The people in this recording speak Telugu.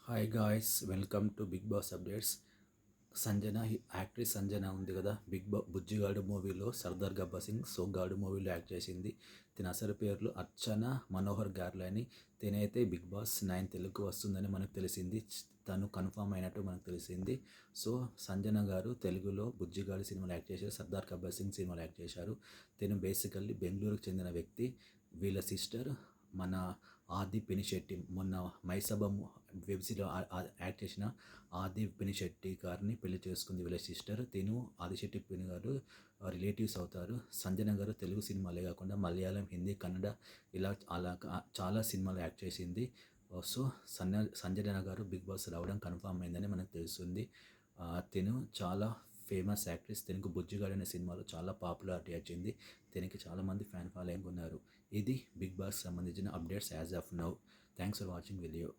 Hi guys, welcome to Bigg Boss updates. Sanjana, actress Sanjana ఉంది కదా, బుజ్జిగాడు మూవీలో సర్దార్ గబ్బర్ సింగ్ సోగ్గాడు మూవీలో యాక్ట్ చేసింది. తిన అసలు పేర్లు అర్చన మనోహర్ గార్లు అని. తినైతే బిగ్ బాస్ 9 తెలుగు వస్తుందని మనకు తెలిసింది. తను కన్ఫామ్ అయినట్టు మనకు తెలిసింది. సో సంజన గారు తెలుగులో బుజ్జిగాడు సినిమాలో యాక్ట్ చేశారు, సర్దార్ గబ్బర్ సింగ్ సినిమాలో యాక్ట్ చేశారు. తిను బేసికల్లీ బెంగళూరుకు చెందిన వ్యక్తి. వీళ్ళ సిస్టర్ మన ఆది పినిశెట్టి, మొన్న మైసభ వెబ్ సిరీస్లో యాక్ట్ చేసిన ఆది పినిశెట్టి గారిని పెళ్లి చేసుకుంది వీళ్ళ సిస్టర్. తిను ఆదిశెట్టి పిని గారు రిలేటివ్స్ అవుతారు. సంజన గారు తెలుగు సినిమాలే కాకుండా మలయాళం, హిందీ, కన్నడ ఇలా చాలా సినిమాలు యాక్ట్ చేసింది. సో సంజన గారు బిగ్ బాస్ రావడం కన్ఫామ్ అయిందని మనకు తెలుస్తుంది. తిను చాలా ఫేమస్ యాక్ట్రెస్. తినకు బుజ్జిగాడు అనే సినిమాలో చాలా పాపులారిటీ వచ్చింది. దీనికి చాలామంది ఫ్యాన్ ఫాలోయింగ్ ఉన్నారు. ఇది బిగ్ బాస్ సంబంధించిన updates as of now. Thanks for watching video.